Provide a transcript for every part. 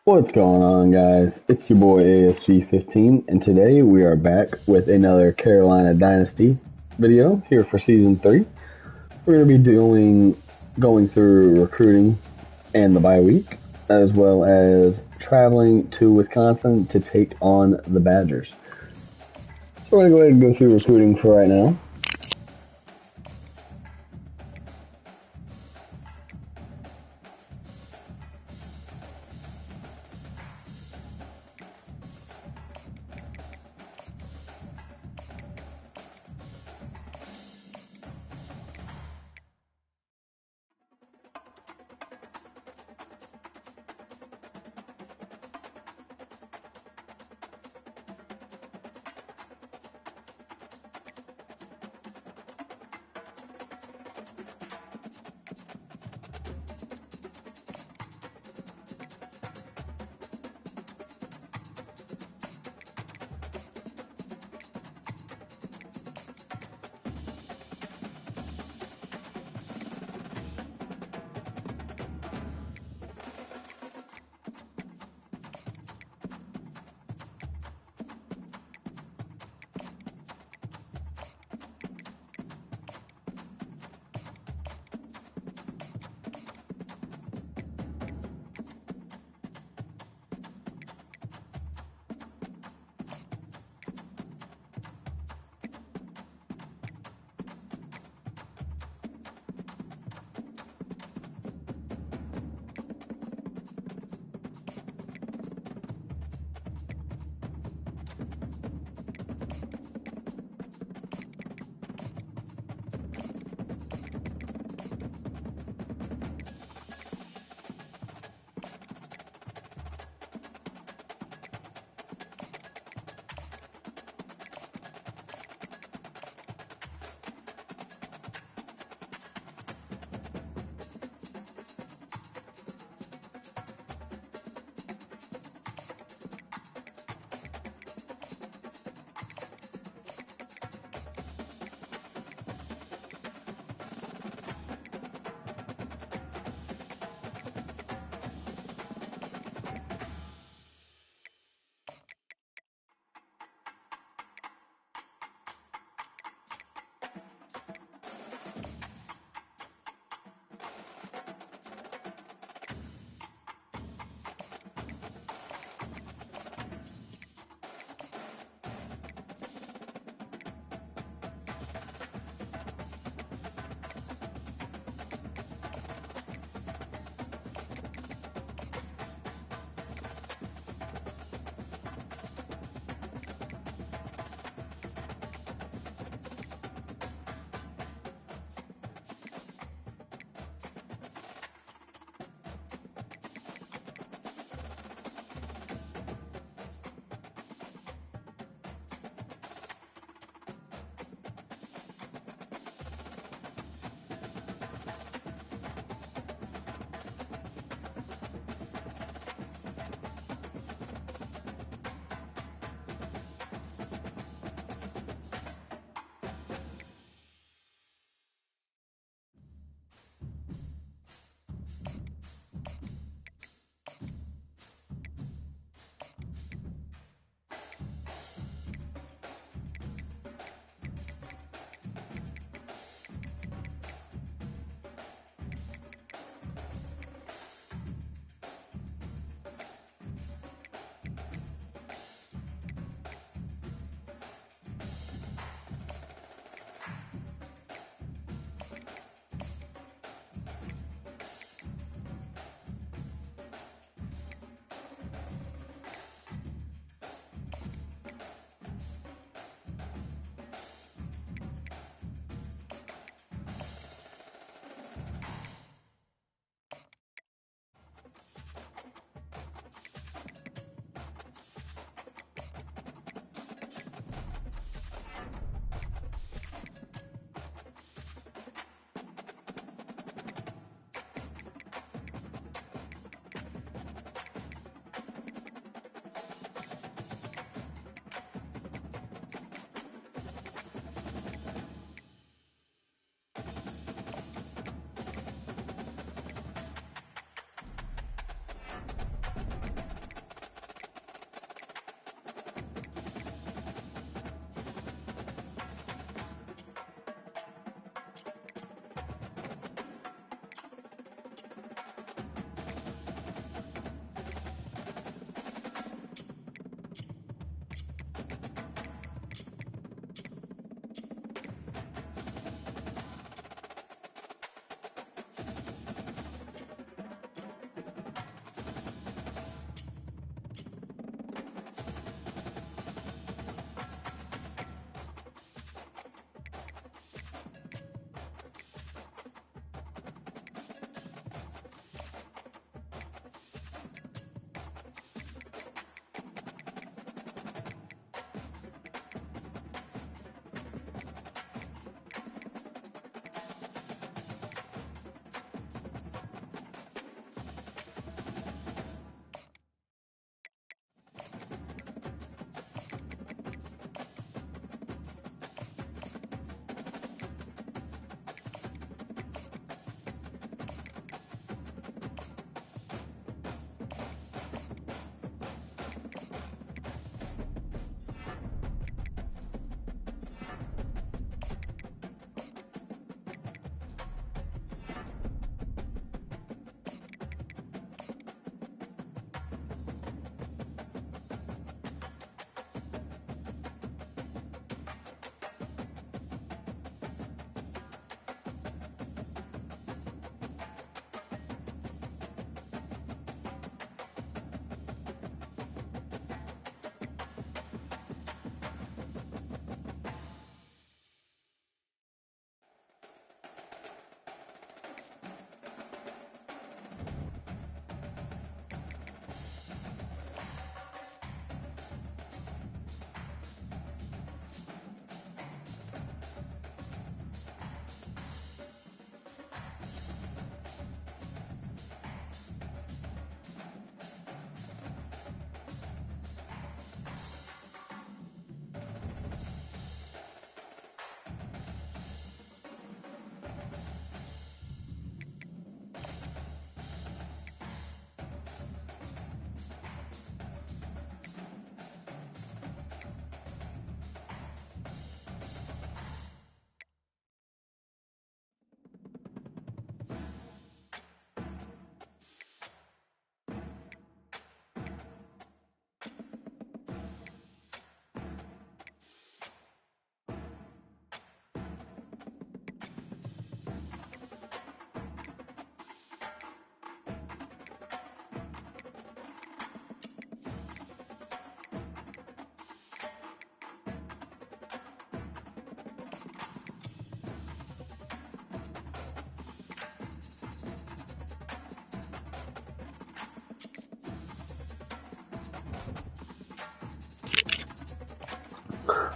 What's going on, guys? It's your boy ASG15, and today we are back with another Carolina Dynasty video here for Season 3. We're going to be going through recruiting and the bye week, as well as traveling to Wisconsin to take on the Badgers. So we're going to go ahead and go through recruiting for right now.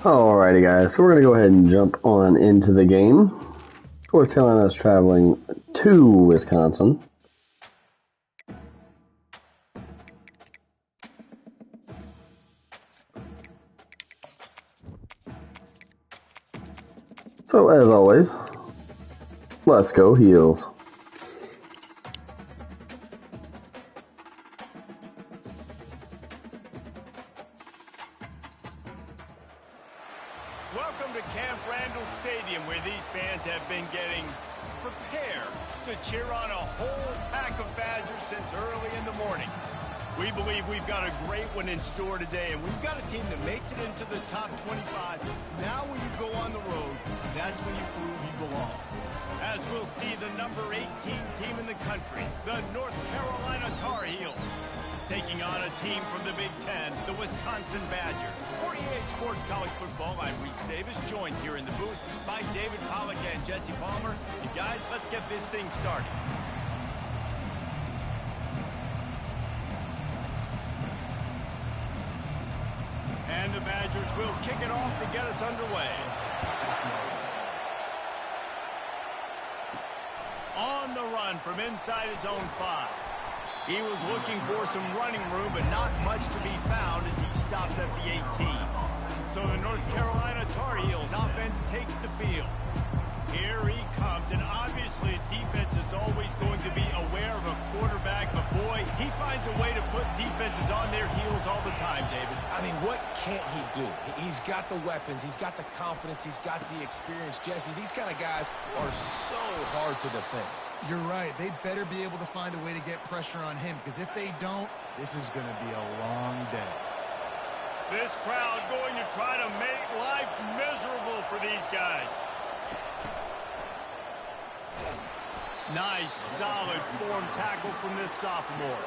Alrighty guys, so we're going to go ahead and jump on into the game. North Carolina is traveling to Wisconsin. So as always, let's go Heels. Welcome to Camp Randall Stadium, where these fans have been getting prepared to cheer on a whole pack of Badgers since early in the morning. We believe we've got a great one in store today, and we've got a team that makes it into the top 25. Now when you go on the road, that's when you prove you belong. As we'll see the number 18 team in the country, the North Carolina Tar Heels, taking on a team from the Big Ten, the Wisconsin Badgers. 48 Sports College Football, I'm Reese Davis, joined here in the booth by David Pollack and Jesse Palmer. And guys, let's get this thing started. And the Badgers will kick it off to get us underway. On the run from inside his own 5. He was looking for some running room, but not much to be found as he stopped at the 18. So the North Carolina Tar Heels offense takes the field. Here he comes, and obviously defense is always going to be aware of a quarterback, but boy, he finds a way to put defenses on their heels all the time, David. I mean, what can't he do? He's got the weapons, he's got the confidence, he's got the experience. Jesse, these kind of guys are so hard to defend. You're right. They better be able to find a way to get pressure on him, because if they don't, this is going to be a long day. This crowd going to try to make life miserable for these guys. Nice, solid form tackle from this sophomore.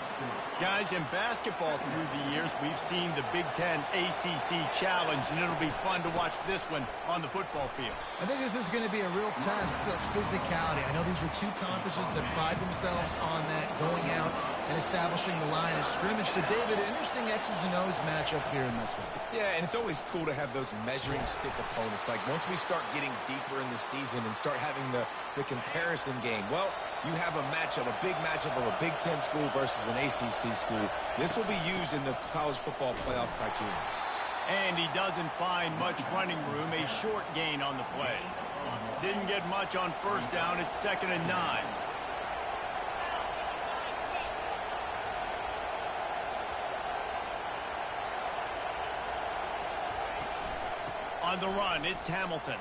Guys, in basketball through the years, we've seen the Big Ten ACC Challenge, and it'll be fun to watch this one on the football field. I think this is going to be a real test of physicality. I know these are two conferences that pride themselves on that, going out and establishing the line of scrimmage. So, David, interesting X's and O's matchup here in this one. Yeah, and it's always cool to have those measuring stick opponents. Like, once we start getting deeper in the season and start having the comparison game, well, you have a matchup, a big matchup of a Big Ten school versus an ACC school. This will be used in the college football playoff criteria. And he doesn't find much running room, a short gain on the play. Didn't get much on first down, it's 2nd and 9. On the run, it's Hamilton.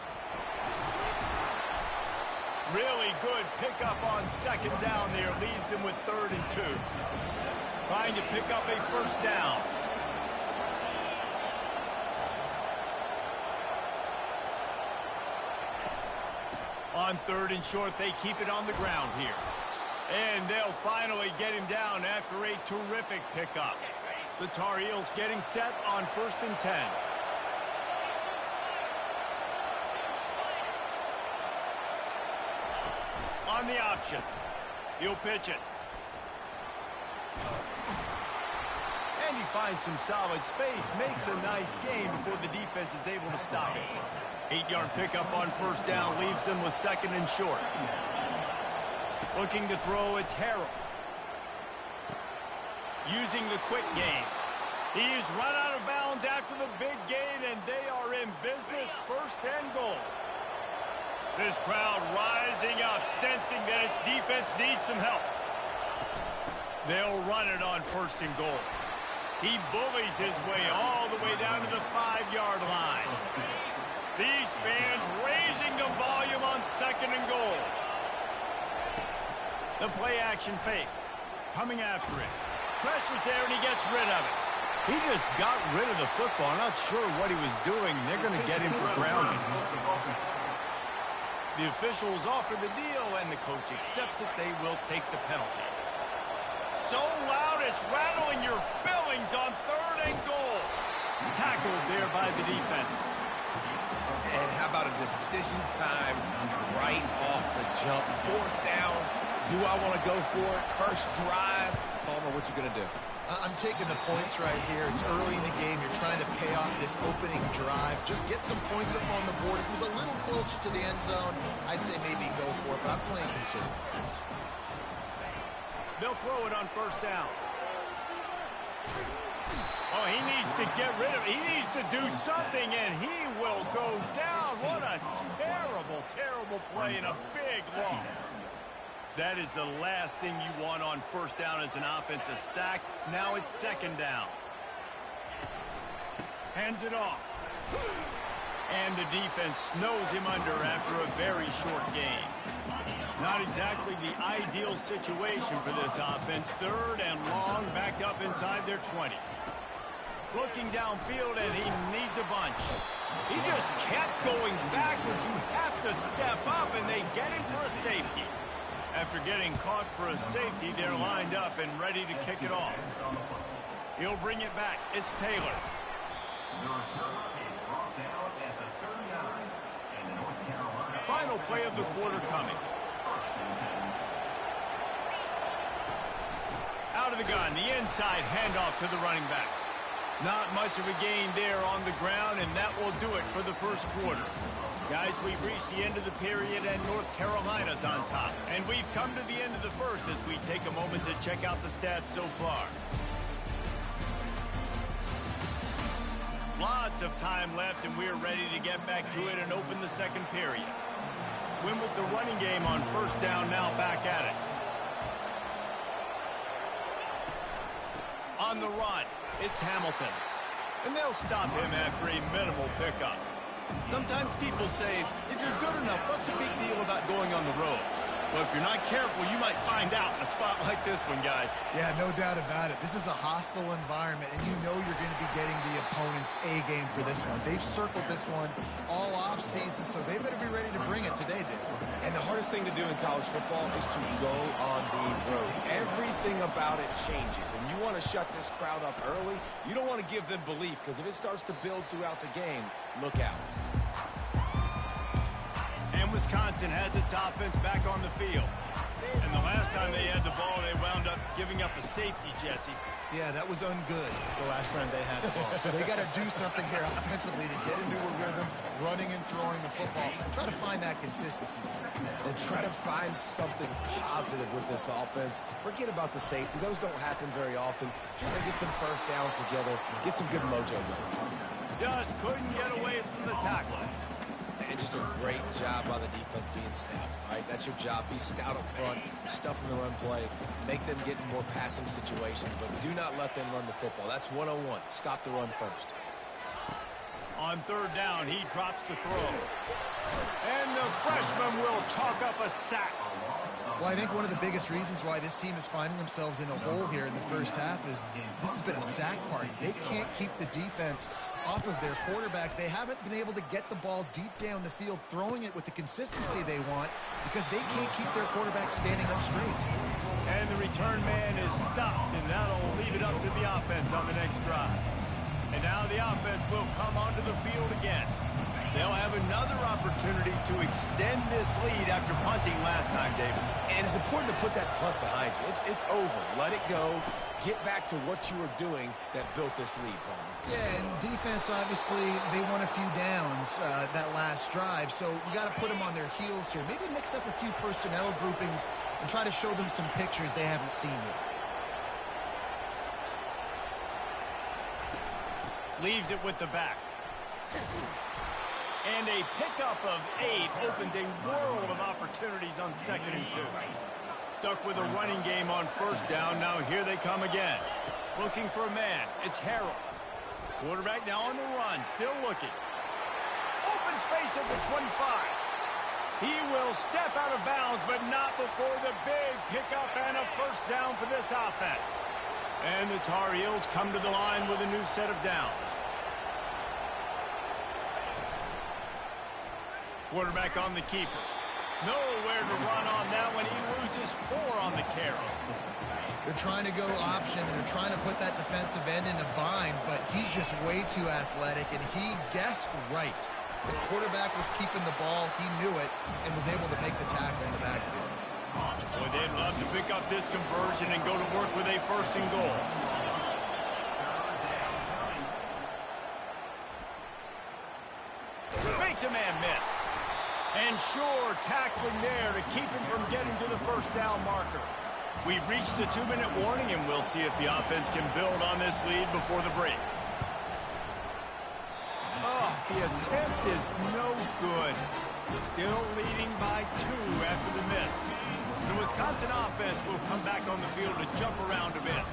Really good pickup on 2nd down there. Leaves him with 3rd and 2. Trying to pick up a first down. On 3rd and short, they keep it on the ground here. And they'll finally get him down after a terrific pickup. The Tar Heels getting set on 1st and 10. On the option. He'll pitch it. And he finds some solid space. Makes a nice gain before the defense is able to stop it. 8-yard pickup on first down. Leaves them with 2nd and short. Looking to throw, it's Harrell. Using the quick game. He's run out of bounds after the big gain, and they are in business. 1st and goal. This crowd rising up, sensing that its defense needs some help. They'll run it on 1st and goal. He bullies his way all the way down to the 5-yard line. These fans raising the volume on 2nd and goal. The play action fake. Coming after it. Pressure's there and he gets rid of it. He just got rid of the football. Not sure what he was doing. They're going to get him for grounding. The officials offer the deal, and the coach accepts it. They will take the penalty. So loud it's rattling your fillings on 3rd and goal. Tackled there by the defense. And how about a decision time right off the jump? 4th down. Do I want to go for it? First drive. Palmer, what you going to do? I'm taking the points right here. It's early in the game. You're trying to pay off this opening drive. Just get some points up on the board. If it was a little closer to the end zone, I'd say maybe go for it, but I'm playing conservative. They'll throw it on first down. Oh, he needs to get rid of it. He needs to do something, and he will go down. What a terrible, terrible play and a big loss. That is the last thing you want on first down as an offensive sack. Now it's second down. Hands it off. And the defense snows him under after a very short game. Not exactly the ideal situation for this offense. Third and long, backed up inside their 20. Looking downfield, and he needs a bunch. He just kept going backwards. You have to step up, and they get him for a safety. After getting caught for a safety, they're lined up and ready to kick it off. He'll bring it back. It's Taylor. Final play of the quarter coming. Out of the gun, the inside handoff to the running back. Not much of a gain there on the ground, and that will do it for the first quarter. Guys, we've reached the end of the period, and North Carolina's on top. And we've come to the end of the first as we take a moment to check out the stats so far. Lots of time left, and we're ready to get back to it and open the second period. Win with the running game on first down, now back at it. On the run, it's Hamilton. And they'll stop him after a minimal pickup. Sometimes people say, if you're good enough, what's the big deal about going on the road? Well, if you're not careful, you might find out in a spot like this one, guys. Yeah, no doubt about it. This is a hostile environment, and you know you're going to be getting the opponent's A-game for this one. They've circled this one all off-season, so they better be ready to bring it today, Dave. And the hardest thing to do in college football is to go on the road. Everything about it changes, and you want to shut this crowd up early. You don't want to give them belief, because if it starts to build throughout the game, look out. And Wisconsin has its offense back on the field. And the last time they had the ball, they wound up giving up a safety, Jesse. Yeah, that was ungood the last time they had the ball. So they got to do something here offensively to get into a rhythm, running and throwing the football. Try to find that consistency. And try to find something positive with this offense. Forget about the safety. Those don't happen very often. Try to get some first downs together, get some good mojo going. Just couldn't get away from the tackle. And just a great job by the defense being stout, right? That's your job. Be stout up front, stuff in the run play, make them get in more passing situations, but do not let them run the football. That's 101. Stop the run first. On third down, he drops to throw. And the freshman will chalk up a sack. Well, I think one of the biggest reasons why this team is finding themselves in a hole here in the first half is this has been a sack party. They can't keep the defense off of their quarterback. They haven't been able to get the ball deep down the field, throwing it with the consistency they want because they can't keep their quarterback standing up straight. And the return man is stopped, and that'll leave it up to the offense on the next drive. And now the offense will come onto the field again. They'll have another opportunity to extend this lead after punting last time, David. And it's important to put that punt behind you. It's over. Let it go. Get back to what you were doing that built this lead, Paul. Yeah, and defense, obviously, they won a few downs that last drive, so we got to put them on their heels here. Maybe mix up a few personnel groupings and try to show them some pictures they haven't seen yet. Leaves it with the back. And a pickup of 8 opens a world of opportunities on 2nd and 2. Stuck with a running game on first down. Now here they come again. Looking for a man. It's Harrell. Quarterback now on the run. Still looking. Open space at the 25. He will step out of bounds, but not before the big pickup and a first down for this offense. And the Tar Heels come to the line with a new set of downs. Quarterback on the keeper. Nowhere to run on that one. He loses 4 on the carry. They're trying to go option, and they're trying to put that defensive end in a bind, but he's just way too athletic, and he guessed right. The quarterback was keeping the ball. He knew it and was able to make the tackle in the backfield. Boy, they'd love to pick up this conversion and go to work with a 1st and goal. Makes a man miss. And sure, tackling there to keep him from getting to the first down marker. We've reached the 2-minute warning, and we'll see if the offense can build on this lead before the break. Oh, the attempt is no good. Still leading by 2 after the miss. The Wisconsin offense will come back on the field to jump around a bit.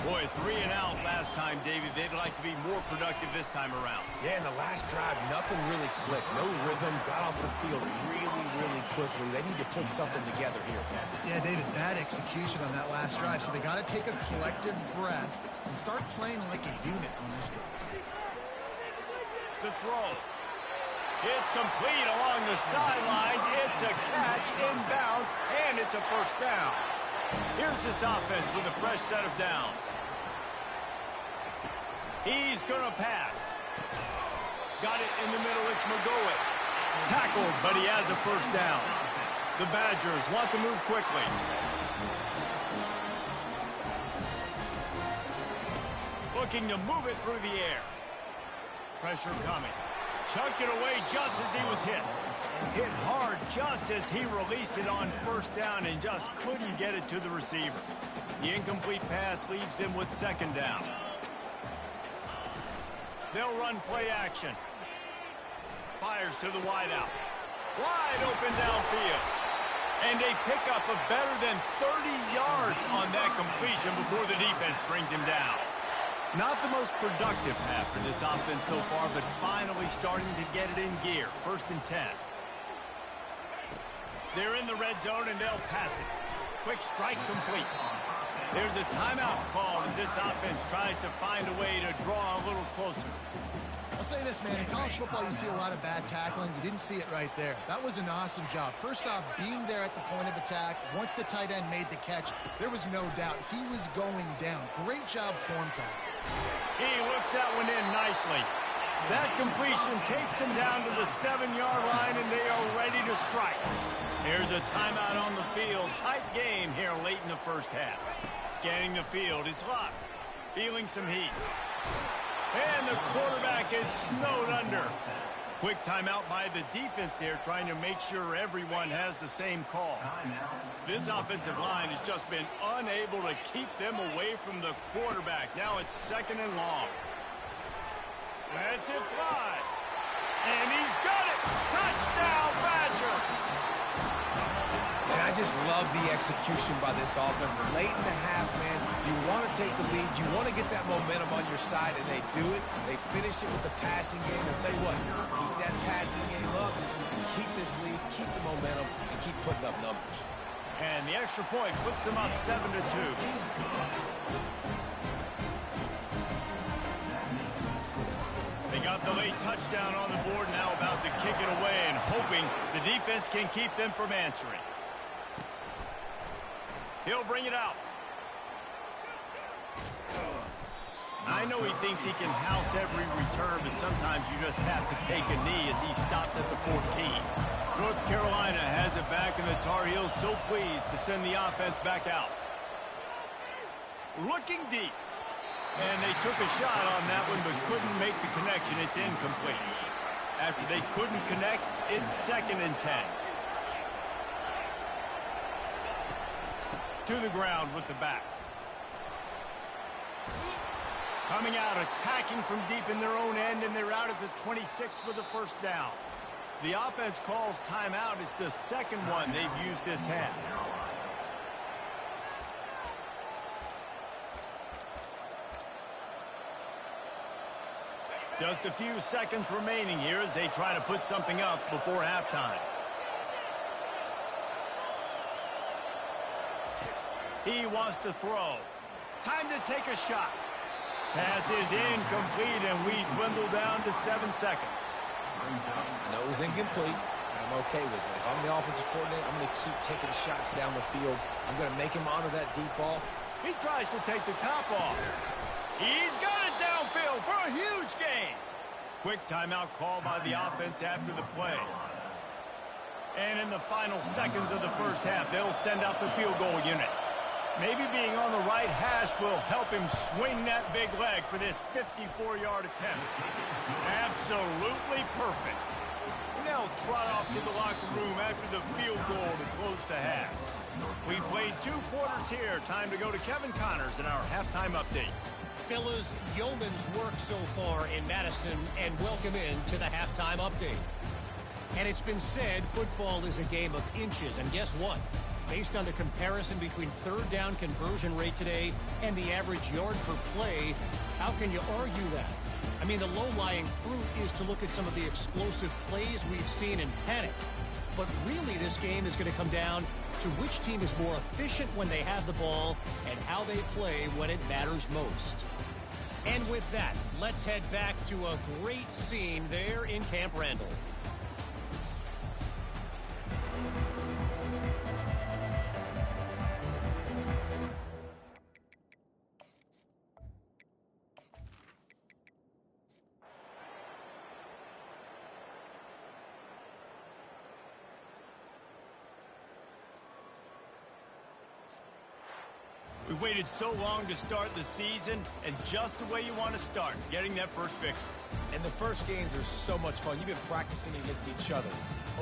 Boy, 3 and out last time, David. They'd like to be more productive this time around. Yeah, in the last drive, nothing really clicked. No rhythm, got off the field really, really quickly. They need to put something together here. Yeah, David, bad execution on that last drive. So they got to take a collective breath and start playing like a unit on this drive. The throw. It's complete along the sidelines. It's a catch, inbounds, and it's a first down. Here's this offense with a fresh set of downs. He's going to pass. Got it in the middle. It's McGowan. Tackled, but he has a first down. The Badgers want to move quickly. Looking to move it through the air. Pressure coming. Chucked it away just as he was hit. Hit hard just as he released it on first down and just couldn't get it to the receiver. The incomplete pass leaves him with second down. They'll run play action. Fires to the wideout. Wide open downfield. And they pick up a better than 30 yards on that completion before the defense brings him down. Not the most productive half for this offense so far, but finally starting to get it in gear. 1st and 10. They're in the red zone, and they'll pass it. Quick strike complete. There's a timeout call as this offense tries to find a way to draw a little closer. I'll say this, man. In college football, you see a lot of bad tackling. You didn't see it right there. That was an awesome job. First off, being there at the point of attack. Once the tight end made the catch, there was no doubt he was going down. Great job form time. He looks that one in nicely. That completion takes them down to the 7-yard line, and they are ready to strike. Here's a timeout on the field. Tight game here late in the first half. Scanning the field. It's locked. Feeling some heat. And the quarterback is snowed under. Quick timeout by the defense there, trying to make sure everyone has the same call. This offensive line has just been unable to keep them away from the quarterback. Now it's 2nd and long. That's it fly. And he's got it. Touchdown, Badger. And I just love the execution by this offense. Late in the half, man, you want to take the lead. You want to get that momentum on your side, and they do it. They finish it with the passing game. I'll tell you what, keep that passing game up, keep this lead, keep the momentum, and keep putting up numbers. And the extra point puts them up 7-2. They got the late touchdown on the board, now about to kick it away and hoping the defense can keep them from answering. He'll bring it out. I know he thinks he can house every return, but sometimes you just have to take a knee as he stopped at the 14. North Carolina has it back, and the Tar Heels so pleased to send the offense back out. Looking deep. And they took a shot on that one, but couldn't make the connection. It's incomplete. After they couldn't connect, it's 2nd and 10. To the ground with the back. Coming out, attacking from deep in their own end, and they're out at the 26 with the first down. The offense calls timeout. It's the 2nd one they've used this half. Just a few seconds remaining here as they try to put something up before halftime. He wants to throw. Time to take a shot. Pass is incomplete, and we dwindle down to 7 seconds. I know it was incomplete. I'm okay with it. If I'm the offensive coordinator, I'm going to keep taking shots down the field. I'm going to make him honor that deep ball. He tries to take the top off. He's got it downfield for a huge gain. Quick timeout called by the offense after the play. And in the final seconds of the first half, they'll send out the field goal unit. Maybe being on the right hash will help him swing that big leg for this 54-yard attempt. Absolutely perfect. Now trot off to the locker room after the field goal to close the half. We played 2 quarters here. Time to go to Kevin Connors in our halftime update. Fellas, yeoman's work so far in Madison, and welcome in to the halftime update. And it's been said football is a game of inches, and guess what? Based on the comparison between third down conversion rate today and the average yard per play, how can you argue that? I mean, the low-lying fruit is to look at some of the explosive plays we've seen in panic. But really, this game is going to come down to which team is more efficient when they have the ball and how they play when it matters most. And with that, let's head back to a great scene there in Camp Randall. We waited so long to start the season, and just the way you want to start, getting that first victory. And the first games are so much fun. You've been practicing against each other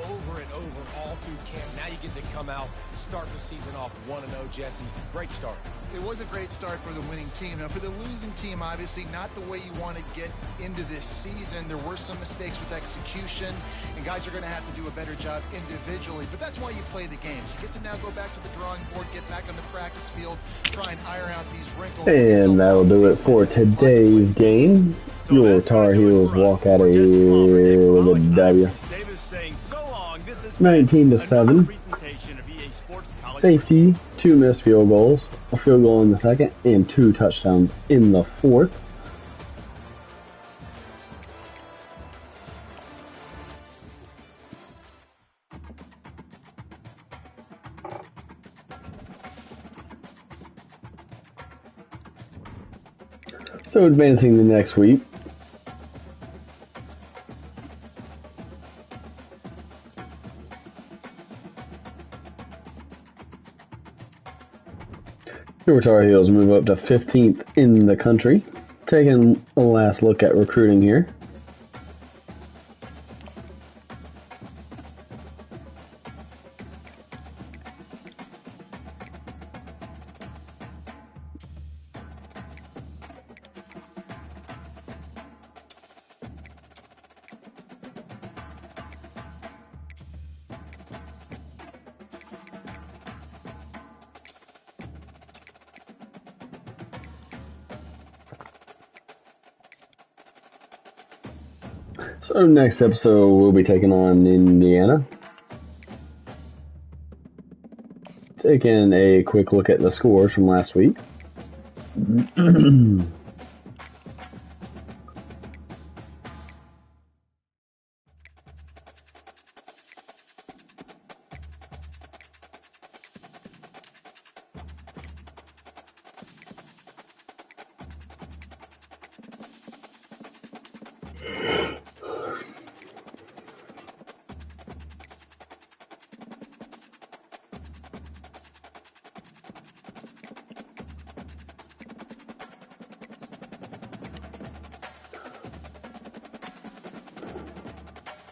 over and over all through camp. Now you get to come out, start the season off 1-0, Jesse. Great start. It was a great start for the winning team. Now, for the losing team, obviously not the way you want to get into this season. There were some mistakes with execution, and guys are going to have to do a better job individually. But that's why you play the games. You get to now go back to the drawing board, get back on the practice field, try and iron out these wrinkles. And that'll do it for today's game. Your Tar Heels walk out of here with a W. 19-7. Safety, 2 missed field goals, a field goal in the second, and 2 touchdowns in the fourth. So advancing the next week. Your Tar Heels move up to 15th in the country. Taking a last look at recruiting here. So next episode we'll be taking on Indiana. Taking a quick look at the scores from last week.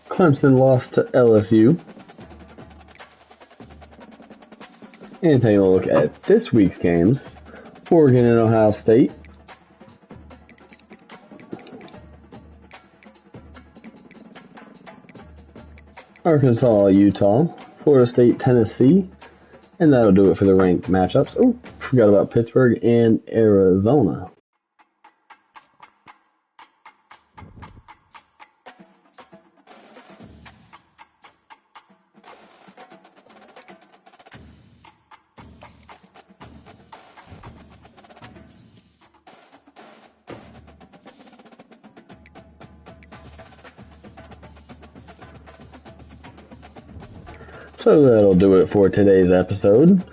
Clemson lost to LSU. And taking a look at this week's games, Oregon and Ohio State. Arkansas, Utah. Florida State, Tennessee. And that'll do it for the ranked matchups. Oh, forgot about Pittsburgh and Arizona. So that'll do it for today's episode.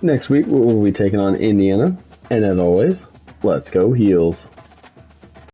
Next week we'll be taking on Indiana. And as always, let's go Heels.